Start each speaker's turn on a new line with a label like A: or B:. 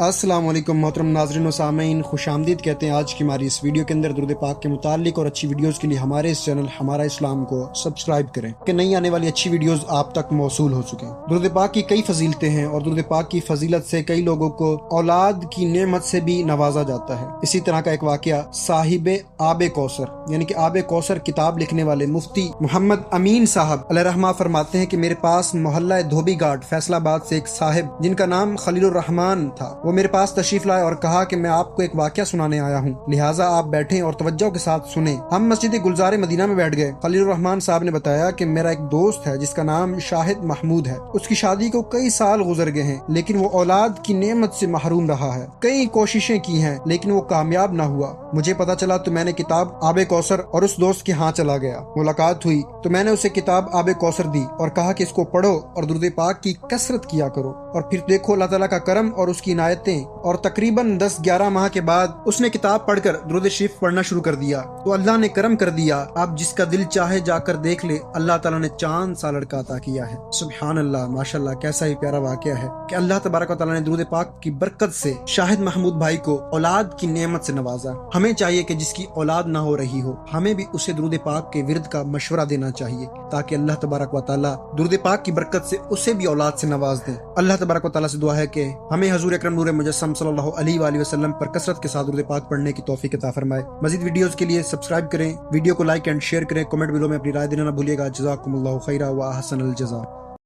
A: السلام علیکم محترم ناظرین و سامعین، خوش آمدید کہتے ہیں آج کی ہماری اس ویڈیو کے اندر درود پاک کے متعلق اور اچھی ویڈیوز کے لیے ہمارے اس چینل ہمارا اسلام کو سبسکرائب کریں کہ نئی آنے والی اچھی ویڈیوز آپ تک موصول ہو سکیں۔ درود پاک کی کئی فضیلتیں ہیں اور درود پاک کی فضیلت سے کئی لوگوں کو اولاد کی نعمت سے بھی نوازا جاتا ہے۔ اسی طرح کا ایک واقعہ صاحب آب کوثر یعنی کہ آب کوثر کتاب لکھنے والے مفتی محمد امین صاحب علیہ رحمہ فرماتے ہیں کہ میرے پاس محلہ دھوبی گھاٹ فیصل آباد سے ایک صاحب جن کا نام خلیل الرحمان تھا، وہ میرے پاس تشریف لائے اور کہا کہ میں آپ کو ایک واقعہ سنانے آیا ہوں، لہٰذا آپ بیٹھیں اور توجہ کے ساتھ سنیں۔ ہم مسجد گلزار مدینہ میں بیٹھ گئے۔ خلیل الرحمان صاحب نے بتایا کہ میرا ایک دوست ہے جس کا نام شاہد محمود ہے، اس کی شادی کو کئی سال گزر گئے ہیں لیکن وہ اولاد کی نعمت سے محروم رہا ہے۔ کئی کوششیں کی ہیں لیکن وہ کامیاب نہ ہوا۔ مجھے پتا چلا تو میں نے کتاب آب کوثر اور اس دوست کے ہاں چلا گیا۔ ملاقات ہوئی تو میں نے اسے کتاب آب کوثر دی اور کہا کہ اس کو پڑھو اور درود پاک کی کثرت کیا کرو، اور پھر دیکھو اللہ تعالیٰ کا کرم اور اس کی عنایتیں۔ اور تقریباً 10-11 ماہ کے بعد اس نے کتاب پڑھ کر درود شریف پڑھنا شروع کر دیا تو اللہ نے کرم کر دیا۔ آپ جس کا دل چاہے جا کر دیکھ لے، اللہ تعالیٰ نے چاند سا لڑکا عطا کیا ہے۔ سبحان اللہ، ماشاءاللہ، کیسا ہی پیارا واقعہ ہے کہ اللہ تبارک و تعالیٰ نے درود پاک کی برکت سے شاہد محمود بھائی کو اولاد کی نعمت سے نوازا۔ ہمیں چاہیے کہ جس کی اولاد نہ ہو رہی ہو، ہمیں بھی اسے درود پاک کے ورد کا مشورہ دینا چاہیے تاکہ اللہ تبارک و تعالیٰ درود پاک کی برکت سے اسے بھی اولاد سے نواز دیں۔ اللہ تبارک و تعالیٰ سے دعا ہے کہ ہمیں حضور اکرم نور مجسم صلی اللہ علیہ وآلہ وسلم پر کثرت کے ساتھ درود پاک پڑھنے کی توفیق عطا فرمائے۔ مزید ویڈیوز کے لیے سبسکرائب کریں، ویڈیو کو لائک اینڈ شیئر کریں، کمنٹ بیلو میں اپنی رائے دینا نہ بھولیے گا۔ جزاکم اللہ خیرا و احسن الجزا۔